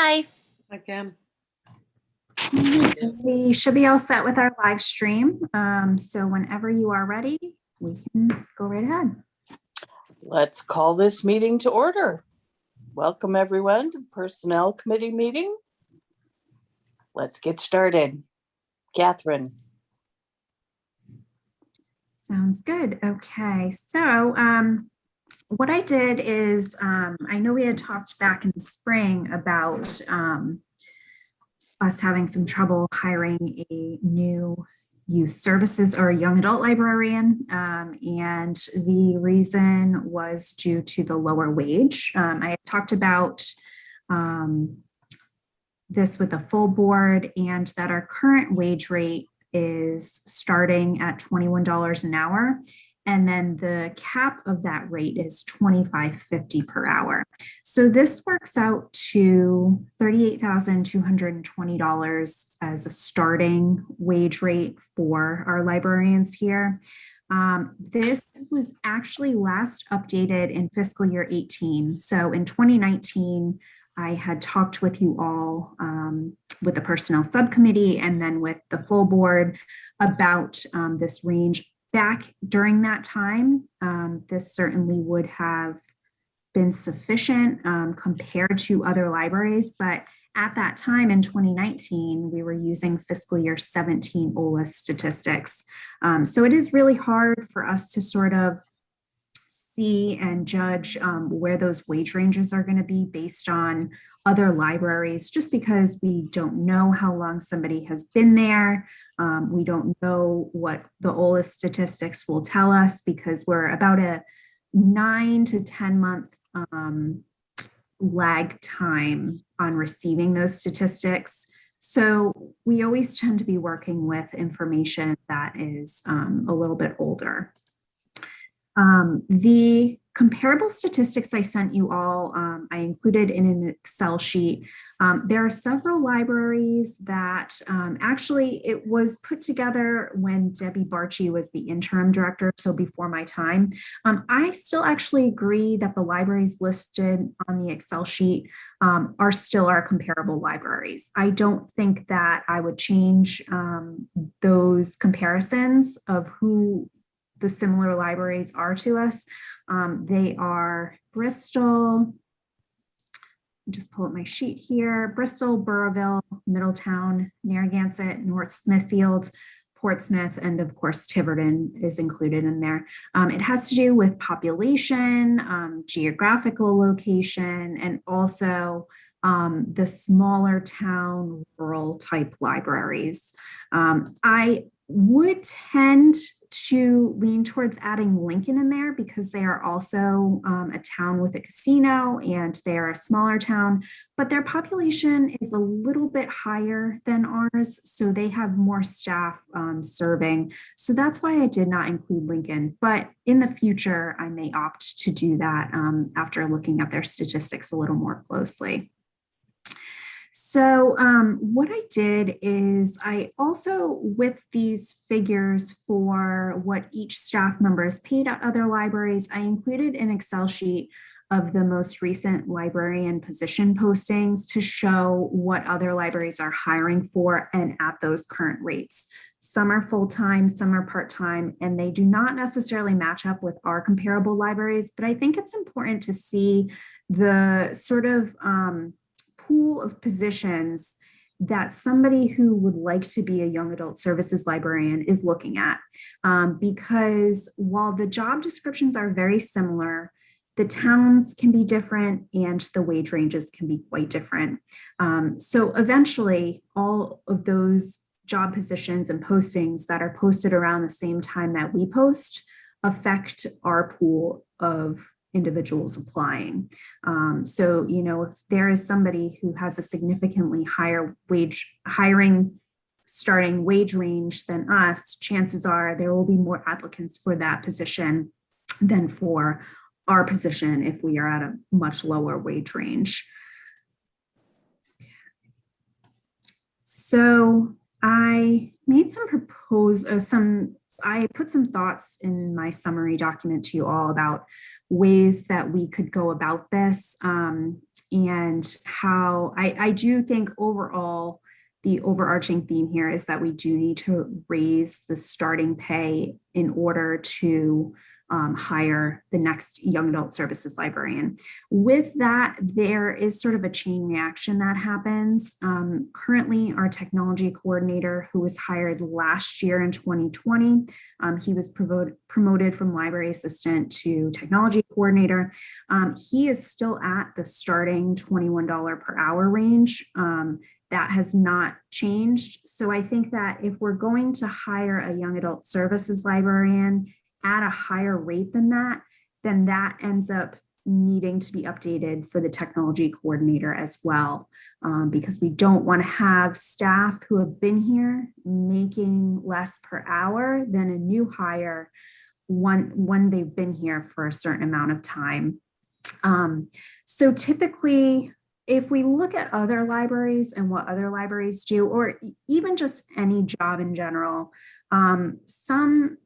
Hi. Again. We should be all set with our live stream. So whenever you are ready, we can go right ahead. Let's call this meeting to order. Welcome everyone to the Personnel Committee meeting. Let's get started. Catherine. Sounds good. Okay, so what I did is I know we had talked back in the spring about us having some trouble hiring a new youth services or young adult librarian. And the reason was due to the lower wage. I had talked about this with the full board and that our current wage rate is starting at $21 an hour. And then the cap of that rate is $25.50 per hour. So this works out to $38,220 as a starting wage rate for our librarians here. This was actually last updated in fiscal year 18. So in 2019, I had talked with you all with the personnel subcommittee and then with the full board about this range. Back during that time, this certainly would have been sufficient compared to other libraries, but at that time in 2019, we were using fiscal year 17 OLA statistics. So it is really hard for us to sort of see and judge where those wage ranges are going to be based on other libraries, just because we don't know how long somebody has been there. We don't know what the OLA statistics will tell us because we're about a 9 to 10 month lag time on receiving those statistics. So we always tend to be working with information that is a little bit older. The comparable statistics I sent you all, I included in an Excel sheet. There are several libraries that actually it was put together when Debbie Barchi was the interim director, so before my time. I still actually agree that the libraries listed on the Excel sheet are still our comparable libraries. I don't think that I would change those comparisons of who the similar libraries are to us. They are Bristol, just pull up my sheet here, Bristol, Burrillville, Middletown, Narragansett, North Smithfield, Portsmouth, and of course, Tiverton is included in there. It has to do with population, geographical location, and also the smaller town rural type libraries. I would tend to lean towards adding Lincoln in there because they are also a town with a casino and they are a smaller town, but their population is a little bit higher than ours. So they have more staff serving. So that's why I did not include Lincoln, but in the future, I may opt to do that after looking at their statistics a little more closely. So what I did is I also, with these figures for what each staff member is paid at other libraries, I included an Excel sheet of the most recent librarian position postings to show what other libraries are hiring for and at those current rates. Some are full-time, some are part-time, and they do not necessarily match up with our comparable libraries, but I think it's important to see the sort of pool of positions that somebody who would like to be a young adult services librarian is looking at. Because while the job descriptions are very similar, the towns can be different and the wage ranges can be quite different. So eventually all of those job positions and postings that are posted around the same time that we post affect our pool of individuals applying. So, you know, if there is somebody who has a significantly higher starting wage range than us, chances are there will be more applicants for that position than for our position if we are at a much lower wage range. So I made I put some thoughts in my summary document to you all about ways that we could go about this. and how I do think overall, the overarching theme here is that we do need to raise the starting pay in order to hire the next young adult services librarian. With that, there is sort of a chain reaction that happens. Currently, our technology coordinator, who was hired last year in 2020, he was promoted from library assistant to technology coordinator. He is still at the starting $21 per hour range. That has not changed. So I think that if we're going to hire a young adult services librarian at a higher rate than that, then that ends up needing to be updated for the technology coordinator as well, because we don't want to have staff who have been here making less per hour than a new hire when they've been here for a certain amount of time. So typically, if we look at other libraries and what other libraries do, or even just any job in general, some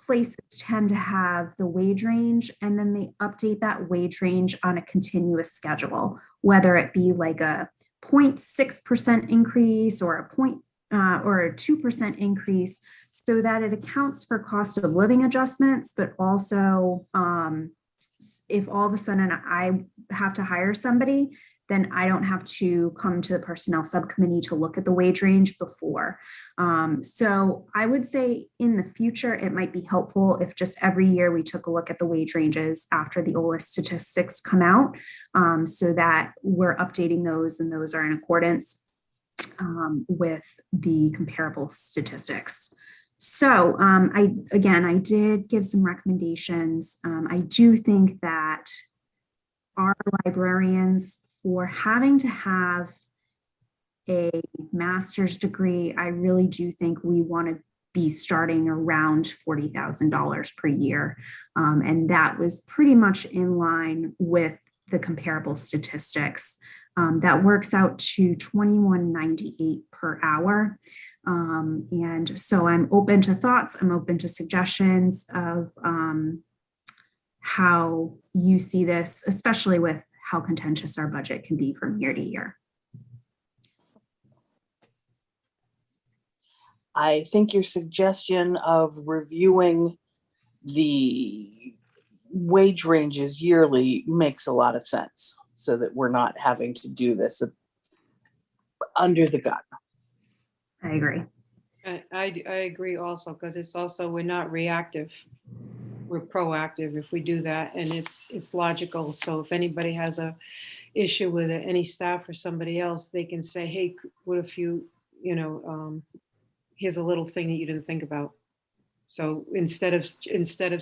places tend to have the wage range, and then they update that wage range on a continuous schedule, whether it be like a 0.6% increase or a 2% increase, so that it accounts for cost of living adjustments, but also if all of a sudden I have to hire somebody, then I don't have to come to the personnel subcommittee to look at the wage range before. So I would say in the future, it might be helpful if just every year we took a look at the wage ranges after the OLS statistics come out, so that we're updating those and those are in accordance with the comparable statistics. So I did give some recommendations. I do think that our librarians, for having to have a master's degree, I really do think we want to be starting around $40,000 per year. And that was pretty much in line with the comparable statistics. That works out to $21.98 per hour. And so I'm open to thoughts. I'm open to suggestions of how you see this, especially with how contentious our budget can be from year to year. I think your suggestion of reviewing the wage ranges yearly makes a lot of sense, so that we're not having to do this under the gun. I agree. I agree also, because it's also, we're not reactive. We're proactive if we do that, and it's logical. So if anybody has a issue with it, any staff or somebody else, they can say, hey, what if you here's a little thing that you didn't think about. So instead of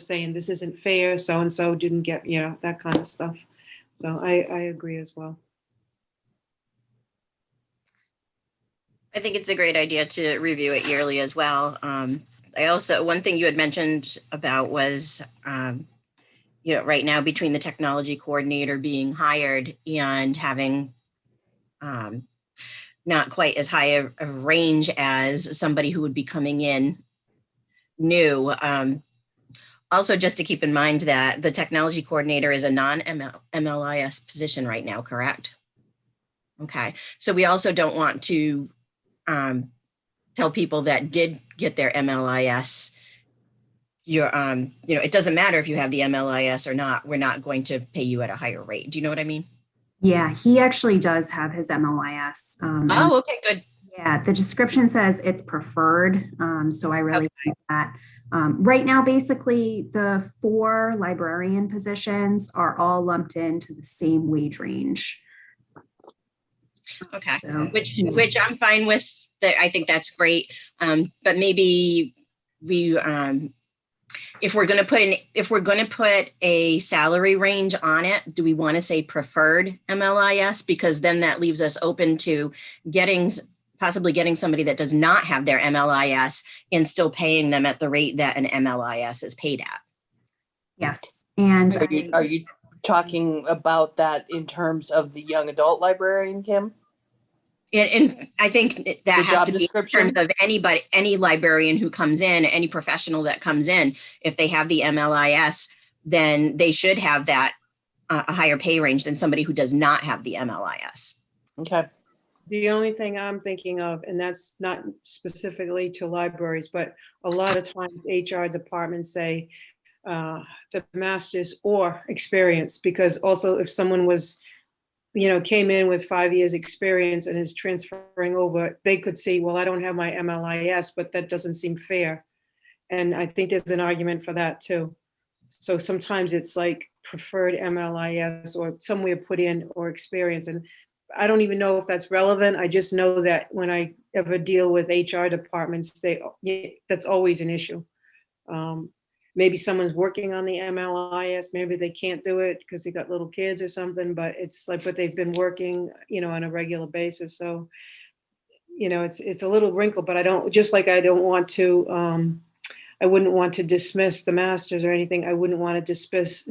saying this isn't fair, so and so didn't get, that kind of stuff. So I agree as well. I think it's a great idea to review it yearly as well. One thing you had mentioned about was, right now between the technology coordinator being hired and having not quite as high a range as somebody who would be coming in new. Also, just to keep in mind that the technology coordinator is a non-MLIS position right now, correct? Okay, so we also don't want to tell people that did get their MLIS, it doesn't matter if you have the MLIS or not, we're not going to pay you at a higher rate. Do you know what I mean? Yeah, he actually does have his MLIS. Oh, okay, good. Yeah, the description says it's preferred. So I really like that. Right now, basically, the 4 librarian positions are all lumped into the same wage range. Okay, So, which I'm fine with. I think that's great. But maybe we, if we're going to put a salary range on it, do we want to say preferred MLIS? Because then that leaves us open to possibly getting somebody that does not have their MLIS and still paying them at the rate that an MLIS is paid at. yes. And Are you talking about that in terms of the young adult librarian, Kim? And I think that has to be in terms of any librarian who comes in, any professional that comes in. If they have the MLIS, then they should have that a higher pay range than somebody who does not have the MLIS. Okay. The only thing I'm thinking of, and that's not specifically to libraries, but a lot of times HR departments say the master's or experience, because also if someone was, came in with 5 years experience and is transferring over, they could see, well, I don't have my MLIS, but that doesn't seem fair. And I think there's an argument for that too. So sometimes it's like preferred MLIS or somewhere put in or experience. And I don't even know if that's relevant. I just know that when I ever deal with HR departments, that's always an issue. Maybe someone's working on the MLIS, maybe they can't do it because they got little kids or something, but it's like, but they've been working, on a regular basis. So, it's a little wrinkle, but I don't want to, I wouldn't want to dismiss the masters or anything. I wouldn't want to dismiss,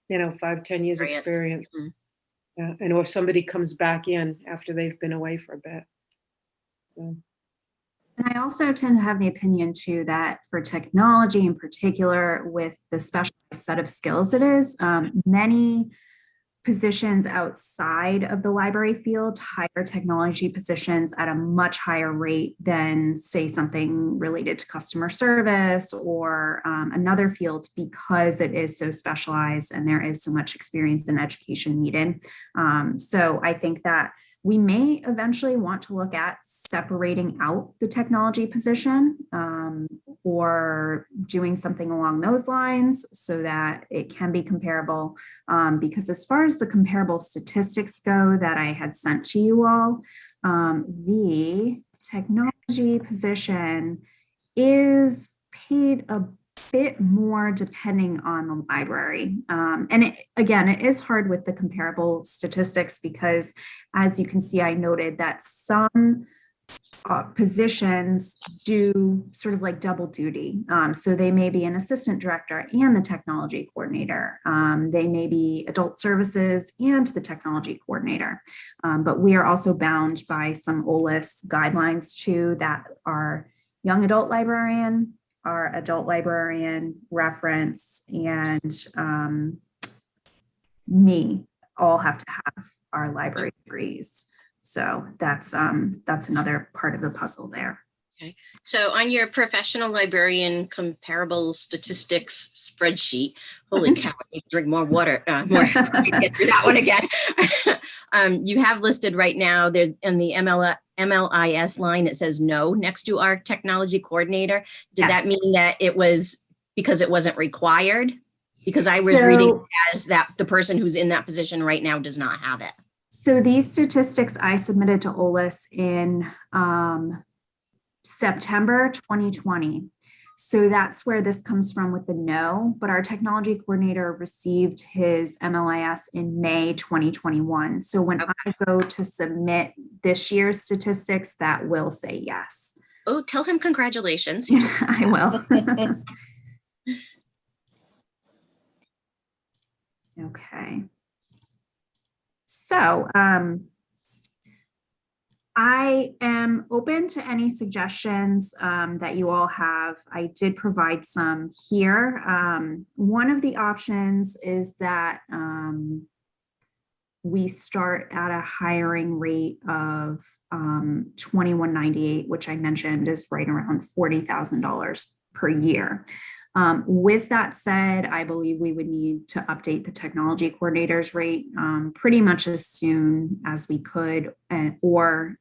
5-10 years experience. Mm-hmm. Yeah, and or if somebody comes back in after they've been away for a bit. So. And I also tend to have the opinion too that for technology in particular, with the specialized set of skills it is, many positions outside of the library field hire technology positions at a much higher rate than, say, something related to customer service or another field, because it is so specialized and there is so much experience and education needed. So I think that we may eventually want to look at separating out the technology position or doing something along those lines so that it can be comparable. Because as far as the comparable statistics go that I had sent to you all, the technology position is paid a bit more depending on the library. And it is hard with the comparable statistics because, as you can see, I noted that some positions do sort of like double duty. So they may be an assistant director and the technology coordinator. They may be adult services and the technology coordinator. But we are also bound by some OLIS guidelines too, that our young adult librarian, our adult librarian, reference, and me all have to have our library degrees. So that's another part of the puzzle there. Okay. So on your professional librarian comparable statistics spreadsheet, holy cow, I need to drink more water, more get through that one again. You have listed right now, there's in the MLIS line, it says no next to our technology coordinator. Did that mean that it was because it wasn't required? Because I was reading as that the person who's in that position right now does not have it. So these statistics I submitted to OLIS in September 2020. So that's where this comes from with the no, but our technology coordinator received his MLIS in May 2021. So when I go to submit this year's statistics, that will say yes. Oh, tell him congratulations. I will. Okay. So I am open to any suggestions that you all have. I did provide some here. One of the options is that we start at a hiring rate of $21.98, which I mentioned is right around $40,000 per year. With that said, I believe we would need to update the technology coordinator's rate pretty much as soon as we could, or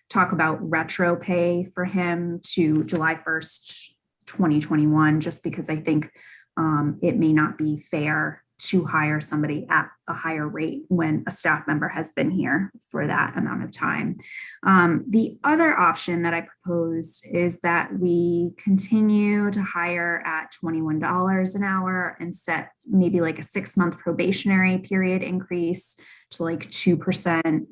talk about retro pay for him to July 1st, 2021, just because I think it may not be fair to hire somebody at a higher rate when a staff member has been here for that amount of time. The other option that I proposed is that we continue to hire at $21 an hour and set maybe like a 6-month probationary period increase to like 2%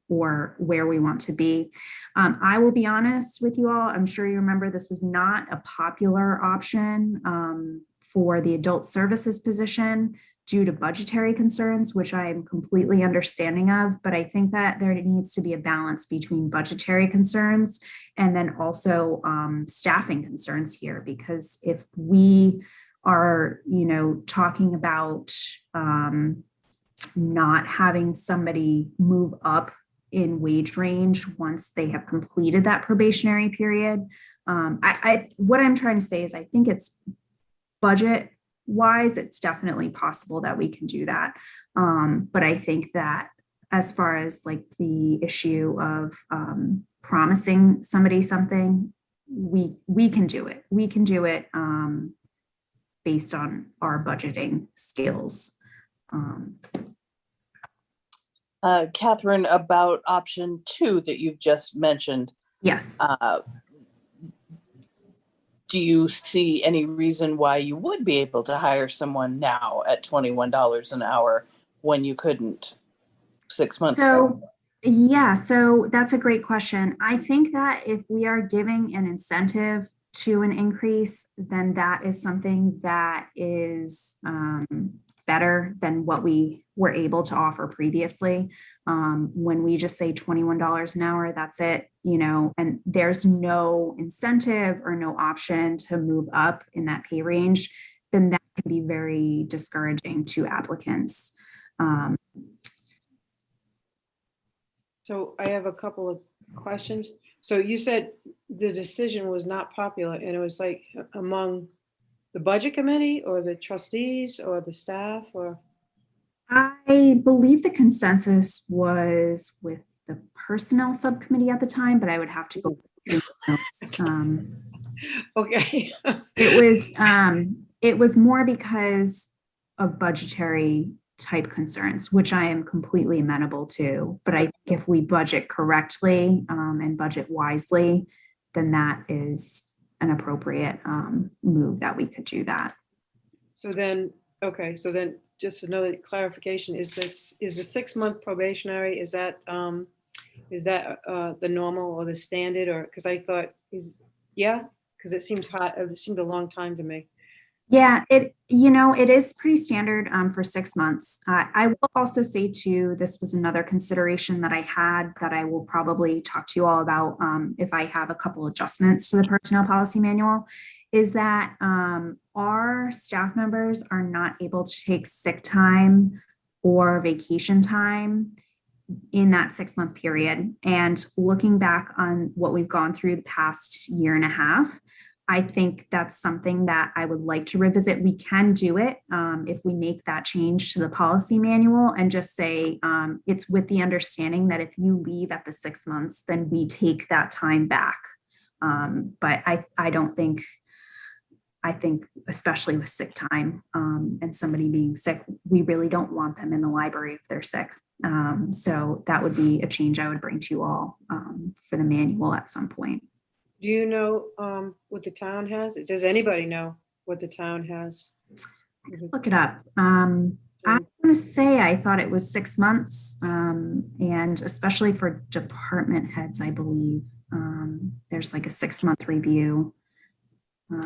or where we want to be. I will be honest with you all, I'm sure you remember this was not a popular option for the adult services position due to budgetary concerns, which I am completely understanding of, but I think that there needs to be a balance between budgetary concerns and then also staffing concerns here, because if we are, talking about not having somebody move up in wage range once they have completed that probationary period. What I'm trying to say is I think it's budget wise, it's definitely possible that we can do that. But I think that as far as like the issue of promising somebody something, we can do it. We can do it based on our budgeting skills. Catherine, about option 2 that you've just mentioned, Yes. do you see any reason why you would be able to hire someone now at $21 an hour when you couldn't 6 months ago? Yeah, so that's a great question. I think that if we are giving an incentive to an increase, then that is something that is better than what we were able to offer previously. When we just say $21 an hour, that's it, and there's no incentive or no option to move up in that pay range, then that can be very discouraging to applicants. So I have a couple of questions. So you said the decision was not popular, and it was like among the budget committee or the trustees or the staff, or? I believe the consensus was with the personnel subcommittee at the time, but I would have to go through the notes. Okay. It was more because of budgetary type concerns, which I am completely amenable to. But I think if we budget correctly and budget wisely, then that is an appropriate move that we could do that. So then just another clarification, is the 6-month probationary, is that the normal or the standard, or, because I thought because it seemed hot, it seemed a long time to me. Yeah, it is pretty standard for 6 months. I will also say too, this was another consideration that I had that I will probably talk to you all about if I have a couple adjustments to the personnel policy manual, is that our staff members are not able to take sick time or vacation time in that 6-month period. And looking back on what we've gone through the past year and a half, I think that's something that I would like to revisit. We can do it if we make that change to the policy manual and just say it's with the understanding that if you leave at the 6 months, then we take that time back. But I don't think, I think especially with sick time and somebody being sick, we really don't want them in the library if they're sick. So that would be a change I would bring to you all for the manual at some point. Do you know what the town has? Does anybody know what the town has? Look it up. I'm going to say I thought it was 6 months, and especially for department heads, I believe there's like a 6-month review.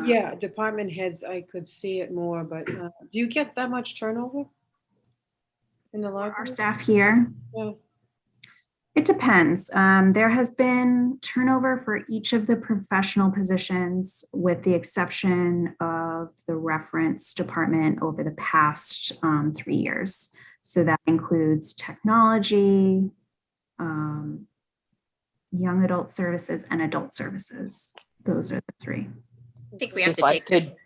Yeah, department heads, I could see it more, but do you get that much turnover in the library? Our staff here. Yeah. It depends. There has been turnover for each of the professional positions, with the exception of the reference department over the past 3 years. So that includes technology, young adult services, and adult services. Those are the 3. I think we have If to I take. could,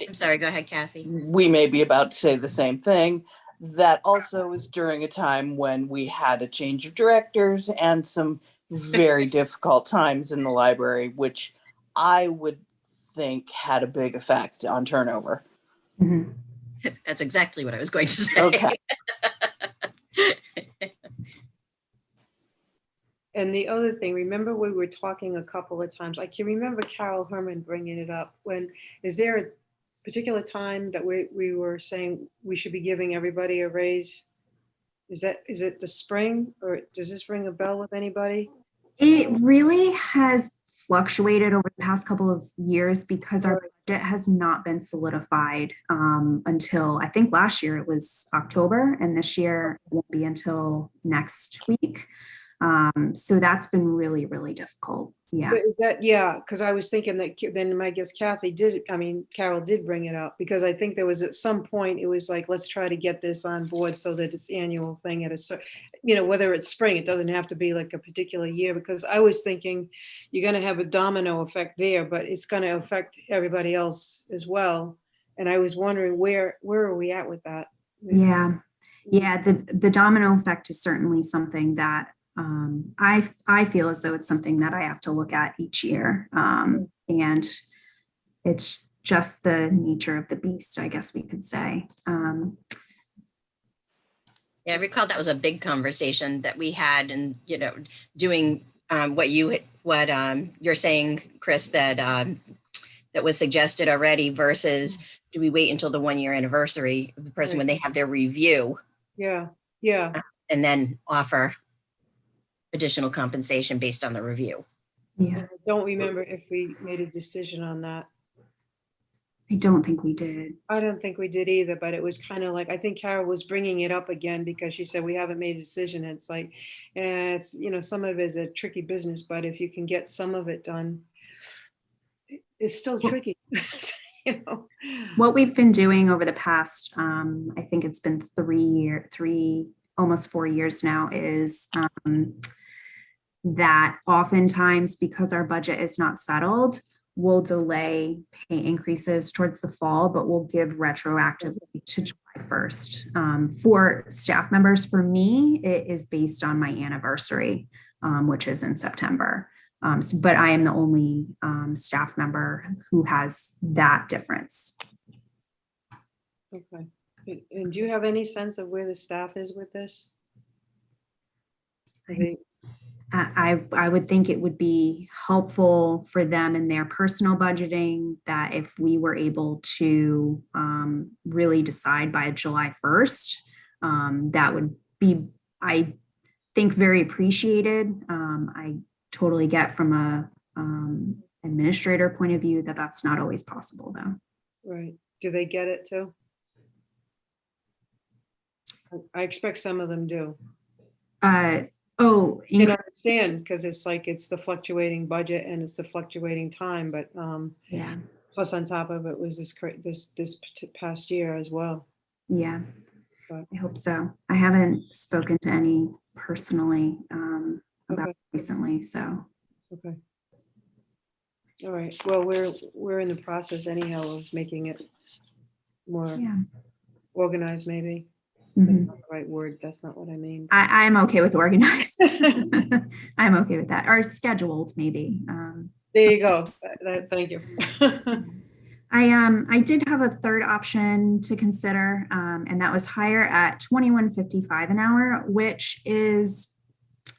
I'm sorry, go ahead, Kathy. we may be about to say the same thing. That also was during a time when we had a change of directors and some very difficult times in the library, which I would think had a big effect on turnover. Mm-hmm. That's exactly what I was going to say. Okay. And the other thing, remember we were talking a couple of times, I can remember Carol Herman bringing it up. Is there a particular time that we were saying we should be giving everybody a raise? Is it the spring, or does this ring a bell with anybody? It really has fluctuated over the past couple of years because our budget has not been solidified until I think last year it was October, and this year it won't be until next week. So that's been really, really difficult. Yeah. But is that, yeah, because I was thinking that then I guess Carol did bring it up, because I think there was at some point, it was like, let's try to get this on board so that it's annual thing at whether it's spring, it doesn't have to be like a particular year, because I was thinking you're going to have a domino effect there, but it's going to affect everybody else as well. And I was wondering where are we at with that? Yeah. Yeah. The domino effect is certainly something that I feel as though it's something that I have to look at each year. And it's just the nature of the beast, I guess we could say. Yeah, I recall that was a big conversation that we had, and doing what you're saying, Chris, that was suggested already, versus do we wait until the 1-year anniversary of the person when they have their review? Yeah. And then offer additional compensation based on the review. Yeah. I don't remember if we made a decision on that. I don't think we did. I don't think we did either, but it was kind of like, I think Carol was bringing it up again because she said, we haven't made a decision. It's like, it's, some of it is a tricky business, but if you can get some of it done, it's still tricky. What we've been doing over the past, I think it's been almost 4 years now, is that oftentimes, because our budget is not settled, we'll delay pay increases towards the fall, but we'll give retroactively to July 1st. For staff members, for me, it is based on my anniversary, which is in September. But I am the only staff member who has that difference. Okay. And do you have any sense of where the staff is with this? I would think it would be helpful for them in their personal budgeting that if we were able to really decide by July 1st, that would be, I think, very appreciated. I totally get from a administrator point of view that that's not always possible, though. Right. Do they get it too? I expect some of them do. I can understand, because it's like, it's the fluctuating budget and it's the fluctuating time, but yeah. Plus on top of it was this past year as well. Yeah, but I hope so. I haven't spoken to any personally about it recently, so. Okay. All right. Well, we're in the process anyhow of making it more organized, maybe. That's not the right word. That's not what I mean. I'm okay with organized. I'm okay with that. Or scheduled, maybe. There you go. Thank you. I did have a third option to consider, and that was hire at $21.55 an hour, which is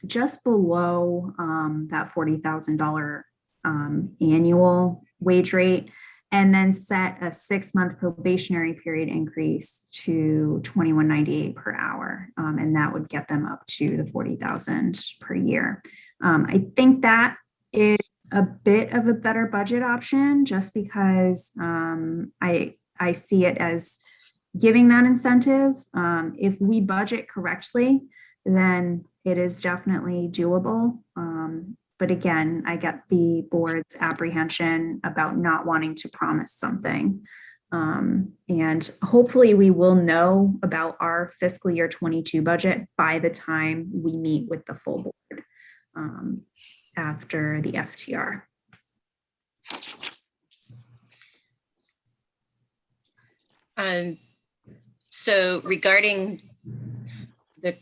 just below that $40,000 annual wage rate, and then set a 6-month probationary period increase to $21.98 per hour. And that would get them up to the $40,000 per year. I think that is a bit of a better budget option, just because I see it as giving that incentive. If we budget correctly, then it is definitely doable. But again, I get the board's apprehension about not wanting to promise something. And hopefully we will know about our fiscal year 22 budget by the time we meet with the full board after the FTR. So regarding so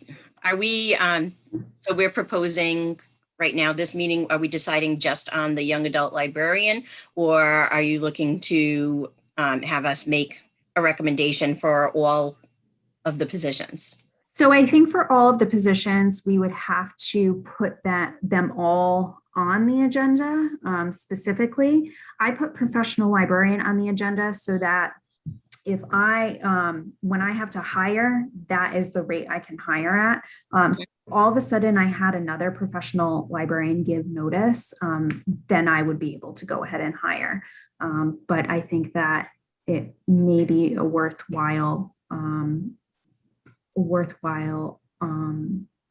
we're proposing right now, this meeting, are we deciding just on the young adult librarian, or are you looking to have us make a recommendation for all of the positions? So I think for all of the positions, we would have to put them all on the agenda. Specifically, I put professional librarian on the agenda so that if when I have to hire, that is the rate I can hire at. So all of a sudden I had another professional librarian give notice, then I would be able to go ahead and hire. But I think that it may be a worthwhile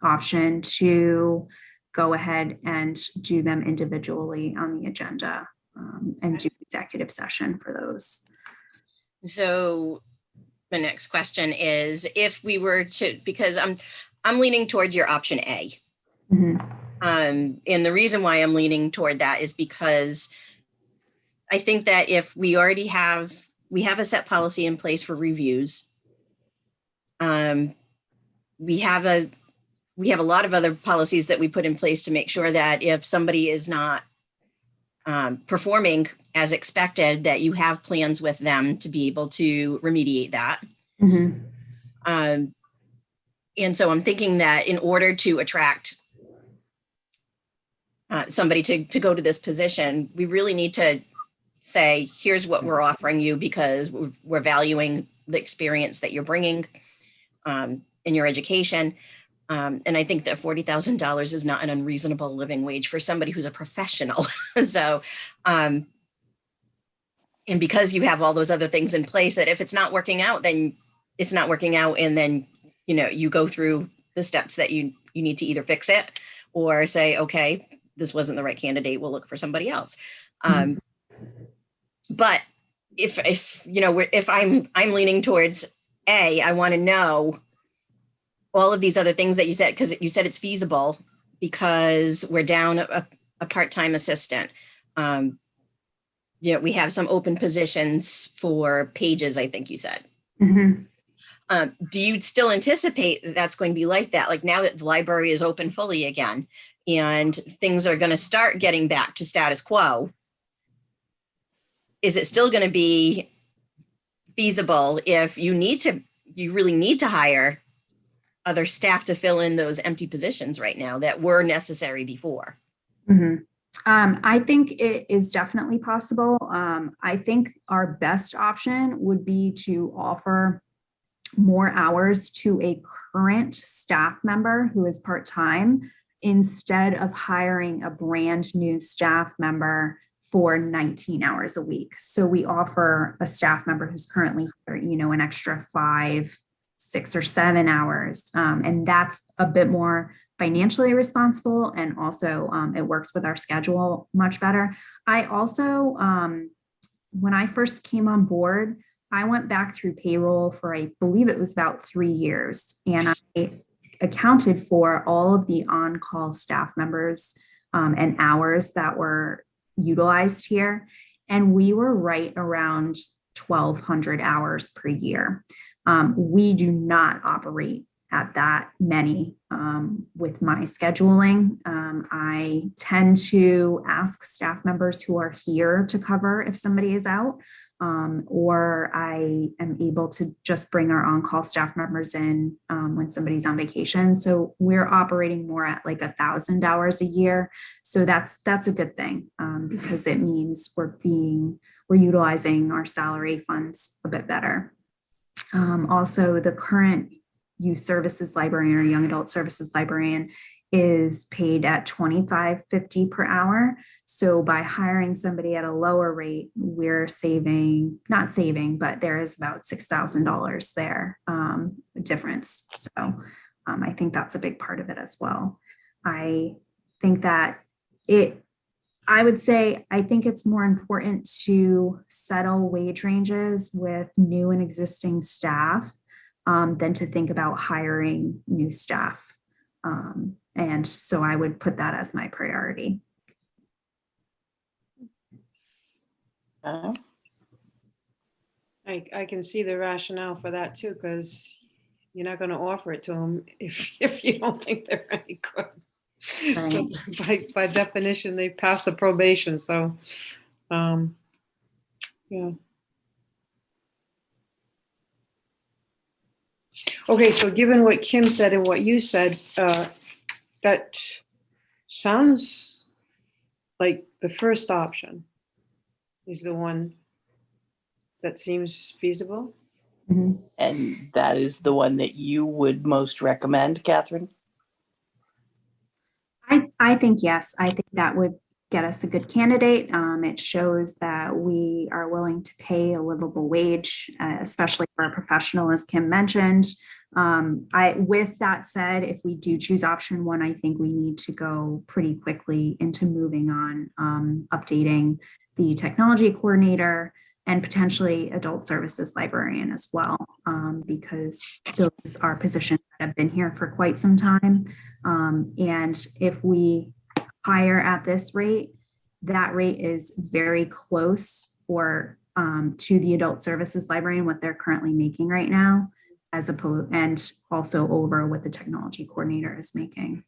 option to go ahead and do them individually on the agenda, and do executive session for those. So the next question is, if we were to, because I'm leaning towards your option A. Mhm. And the reason why I'm leaning toward that is because I think that if we already we have a set policy in place for reviews. We have a lot of other policies that we put in place to make sure that if somebody is not performing as expected, that you have plans with them to be able to remediate that. Mhm. And so I'm thinking that in order to attract somebody to go to this position, we really need to say, here's what we're offering you because we're valuing the experience that you're bringing in your education. And I think that $40,000 is not an unreasonable living wage for somebody who's a professional. So, and because you have all those other things in place, that if it's not working out, then it's not working out. And then, you go through the steps that you need to either fix it or say, okay, this wasn't the right candidate, we'll look for somebody else. But if I'm leaning towards A, I want to know all of these other things that you said, because you said it's feasible because we're down a part-time assistant. We have some open positions for pages, I think you said. Mhm. Do you still anticipate that that's going to be like that? Like now that the library is open fully again and things are going to start getting back to status quo, is it still going to be feasible if you really need to hire other staff to fill in those empty positions right now that were necessary before? Mhm. I think it is definitely possible. I think our best option would be to offer more hours to a current staff member who is part-time instead of hiring a brand new staff member for 19 hours a week. So we offer a staff member who's currently, an extra 5, 6, or 7 hours. And that's a bit more financially responsible. And also it works with our schedule much better. I also, when I first came on board, I went back through payroll for, I believe it was about 3 years. And I accounted for all of the on-call staff members and hours that were utilized here. And we were right around 1,200 hours per year. We do not operate at that many with my scheduling. I tend to ask staff members who are here to cover if somebody is out, or I am able to just bring our on-call staff members in when somebody's on vacation. So we're operating more at like 1,000 hours a year. So that's a good thing because it means we're utilizing our salary funds a bit better. Also, the current youth services librarian or young adult services librarian is paid at $25.50 per hour. So by hiring somebody at a lower rate, we're not saving, but there is about $6,000 there difference. So I think that's a big part of it as well. I think that I would say, I think it's more important to settle wage ranges with new and existing staff than to think about hiring new staff. And so I would put that as my priority. Okay. I can see the rationale for that too, because you're not going to offer it to them if you don't think they're any good. So by definition, they passed the probation. So, yeah. Okay, so given what Kim said and what you said, that sounds like the first option is the one that seems feasible. Mhm. And that is the one that you would most recommend, Catherine? I think yes. I think that would get us a good candidate. It shows that we are willing to pay a livable wage, especially for a professional, as Kim mentioned. With that said, if we do choose option one, I think we need to go pretty quickly into moving on, updating the technology coordinator and potentially adult services librarian as well, because those are positions that have been here for quite some time. And if we hire at this rate, that rate is very close or to the adult services librarian, what they're currently making right now, as opposed, and also over what the technology coordinator is making.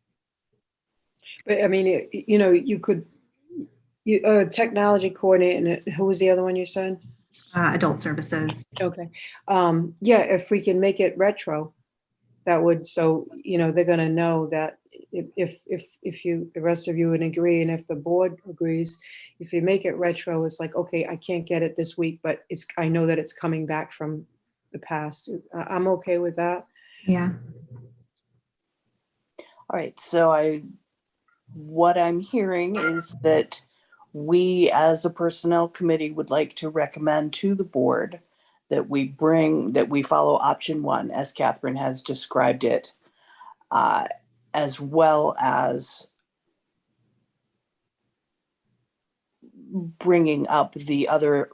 But I mean, you could, technology coordinator, and who was the other one you said? Adult services. Okay. Yeah, if we can make it retro, that would, so, they're gonna know that if you, the rest of you would agree, and if the board agrees, if you make it retro, it's like, okay, I can't get it this week, but I know that it's coming back from the past. I'm okay with that. Yeah. All right, so what I'm hearing is that we as a personnel committee would like to recommend to the board that we follow option one as Catherine has described it, as well as bringing up the other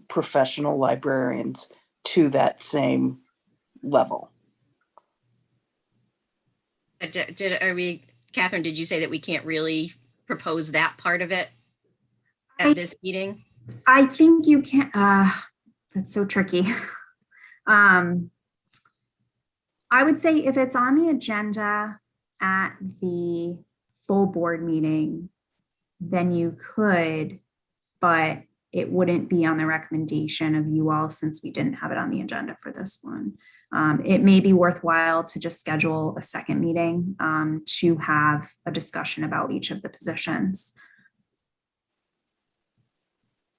professional librarians to that same level. Catherine, did you say that we can't really propose that part of it at this meeting? I think you can, that's so tricky. I would say if it's on the agenda at the full board meeting, then you could, but it wouldn't be on the recommendation of you all since we didn't have it on the agenda for this one. It may be worthwhile to just schedule a second meeting to have a discussion about each of the positions.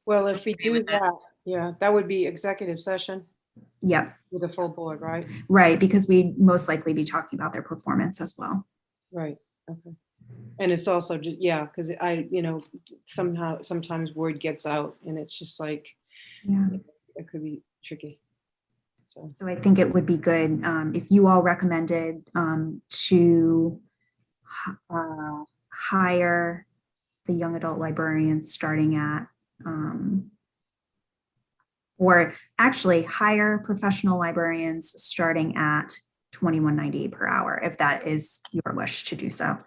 Well, if we do with that. that, yeah, that would be executive session Yep, with the full board, right? right, because we'd most likely be talking about their performance as well. Right, okay. And it's also just, yeah, because sometimes word gets out and it's just like, Yeah. it could be tricky. So I think it would be good if you all recommended to hire the young adult librarians starting at, or actually hire professional librarians starting at $21.98 per hour, if that is your wish to do so.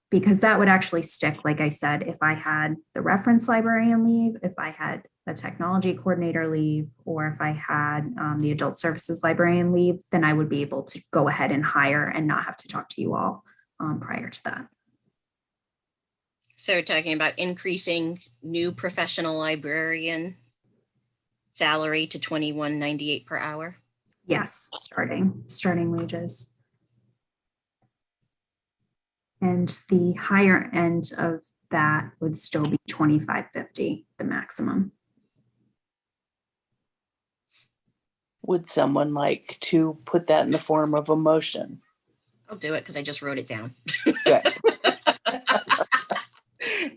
Because that would actually stick, like I said, if I had the reference librarian leave, if I had a technology coordinator leave, or if I had the adult services librarian leave, then I would be able to go ahead and hire and not have to talk to you all prior to that. So talking about increasing new professional librarian salary to $21.98 per hour? Yes, starting wages. And the higher end of that would still be $25.50, the maximum. Would someone like to put that in the form of a motion? I'll do it because I just wrote it down. Good.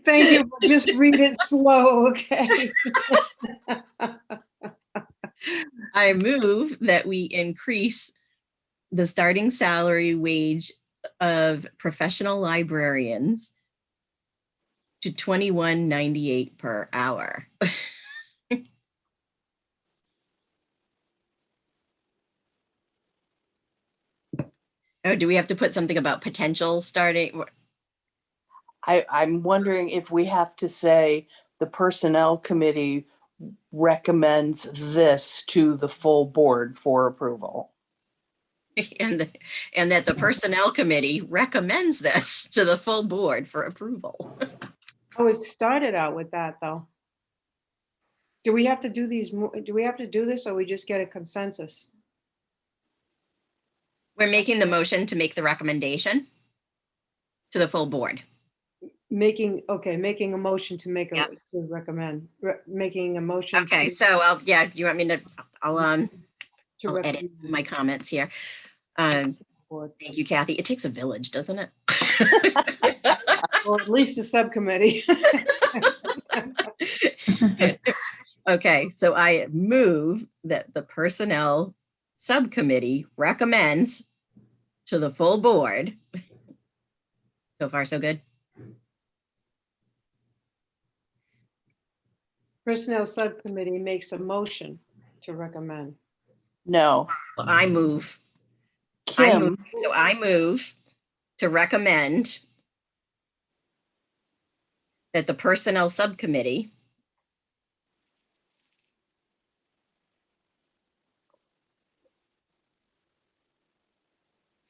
Thank you, but just read it slow, okay? I move that we increase the starting salary wage of professional librarians to $21.98 per hour. Oh, do we have to put something about potential starting? I'm wondering if we have to say the personnel committee recommends this to the full board for approval. And that the personnel committee recommends this to the full board for approval. Oh, it started out with that, though. Do we have to do these, do we have to do this, or we just get a consensus? We're making the motion to make the recommendation to the full board. Making a motion to make Yep. to recommend, making a motion. Okay, to- so do you want me to, I'll edit recommend my comments here. board. Thank you, Kathy. It takes a village, doesn't it? Or at least a subcommittee. Okay, so I move that the personnel Subcommittee recommends to the full board. So far, so good. Personnel Subcommittee makes a motion to recommend. No, Well, I move Kim, to recommend that the Personnel Subcommittee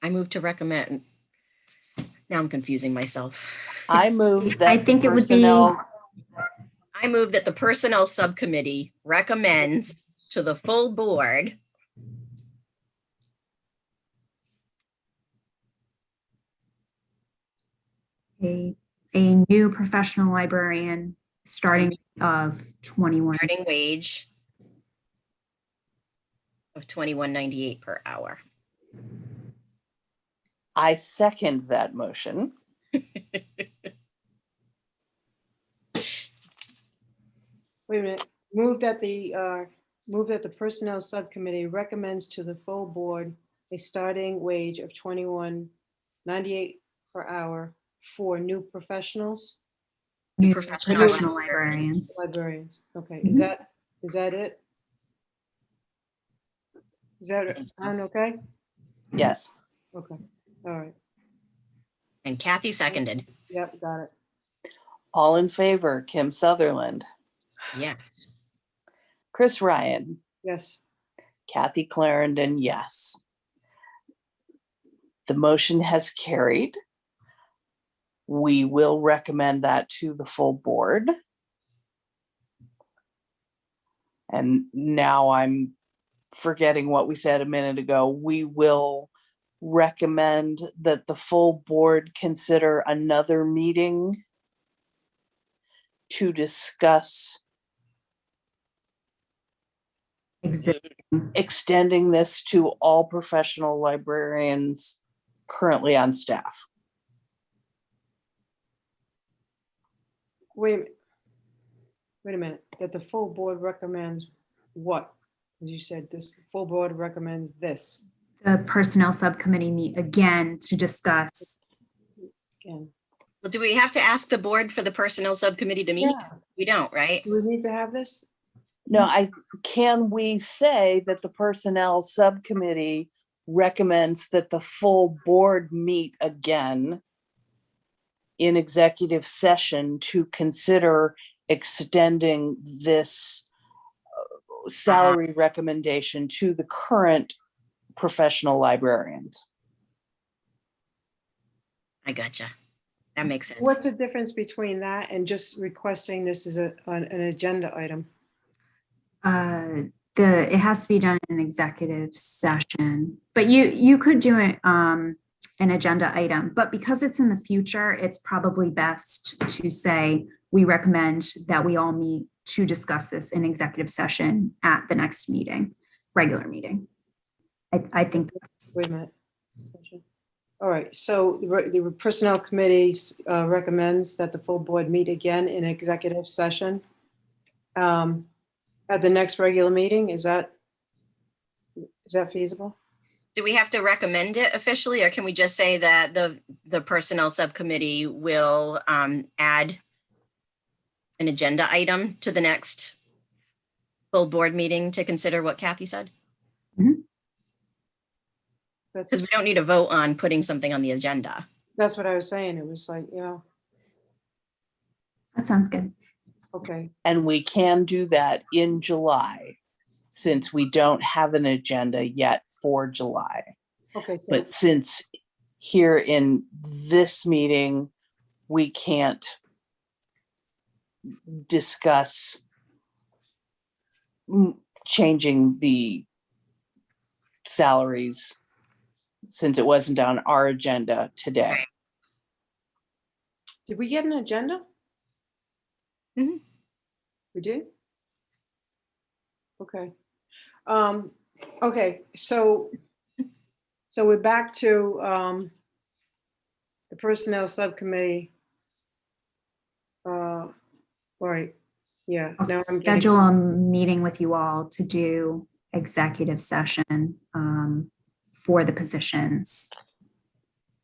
I move to recommend. Now I'm confusing myself. I move that I think the it would be, personnel, I move that the Personnel Subcommittee recommends to the full board a new professional librarian starting of 21. starting wage of $21.98 per hour. I second that motion. Wait a minute, move that the Personnel Subcommittee recommends to the full board a starting wage of $21.98 per hour for new professionals, New Professional professional librarians. librarians. librarians. Okay, Mhm. is that it? Is that sound okay? Yes. Okay, all right. And Kathy seconded. Yep, got it. All in favor, Kim Sutherland, Yes. Chris Ryan, Yes, Kathy Clarendon, yes. The motion has carried. We will recommend that to the full board. And now I'm forgetting what we said a minute ago. We will recommend that the full board consider another meeting to discuss extending this to all professional librarians currently on staff. wait a minute, that the full board recommends what? You said this, full board recommends this. The personnel subcommittee meet again to discuss. Again, Well, do we have to ask the board for the Personnel Subcommittee to meet? Yeah. We don't, right? do we need to have this? No, can we say that the personnel subcommittee recommends that the full board meet again in executive session to consider extending this salary recommendation to the current professional librarians? I gotcha. That makes sense. What's the difference between that and just requesting this as an agenda item? It has to be done in an executive session, but you could do it an agenda item, but because it's in the future, it's probably best to say we recommend that we all meet to discuss this in executive session at the next meeting, regular meeting. I think that's Wait a minute. All right, so the Personnel Committee recommends that the full board meet again in executive session at the next regular meeting. Is that feasible? Do we have to recommend it officially, or can we just say that the Personnel Subcommittee will add an agenda item to the next full board meeting to consider what Kathy said? Because we don't need a vote on putting something on the agenda. That's what I was saying. It was like, that sounds good. okay, And we can do that in July, since we don't have an agenda yet for July. okay. So But since here in this meeting, we can't discuss changing the salaries since it wasn't on our agenda today. Right. did we get an agenda? Mhm. We did? Okay. Okay, so we're back to the Personnel Subcommittee. All right, yeah. I'll Now I'm getting, schedule a meeting with you all to do executive session for the positions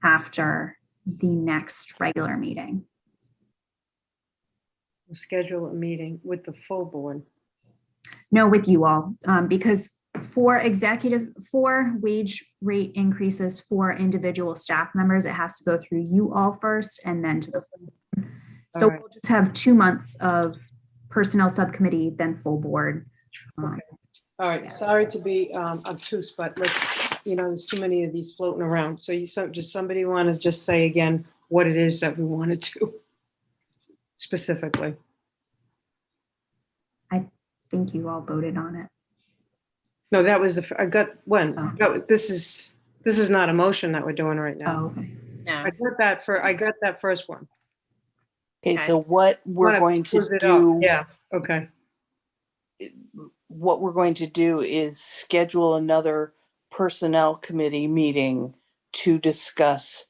after the next regular meeting. We'll schedule a meeting with the full board. No, with you all, because for wage rate increases for individual staff members, it has to go through you all first and then to the full board. So All right. we'll just have 2 months of personnel subcommittee, then full board. Okay. All right, sorry to be obtuse, but let's, there's too many of these floating around. So just somebody want to just say again what it is that we want to do specifically. I think you all voted on it. No, that was I got when. Oh. No, this is not a motion that we're doing right now. Oh, okay. No. I got that first one. Okay, Okay. so what we're Wanna going to close it up. do, Yeah, okay. what we're going to do is schedule another personnel committee meeting to discuss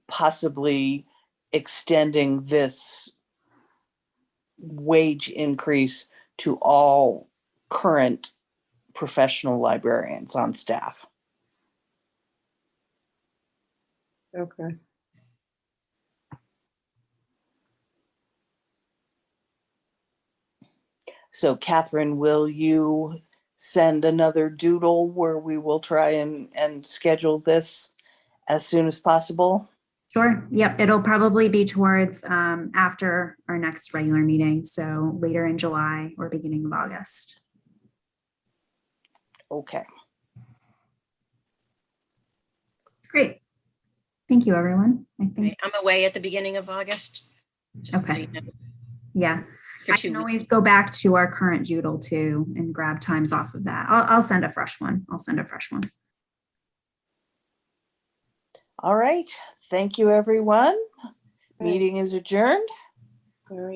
possibly extending this wage increase to all current professional librarians on staff. Okay. So Catherine, will you send another doodle where we will try and schedule this as soon as possible? Sure. Yep. It'll probably be towards after our next regular meeting. So later in July or beginning of August. Okay. Great. Thank you, everyone. I think, Right, I'm away at the beginning of August. just so Okay. you know, yeah, for I 2 can weeks. always go back to our current doodle too and grab times off of that. I'll send a fresh one. All right. Thank you, everyone. Okay. Meeting is adjourned. All right.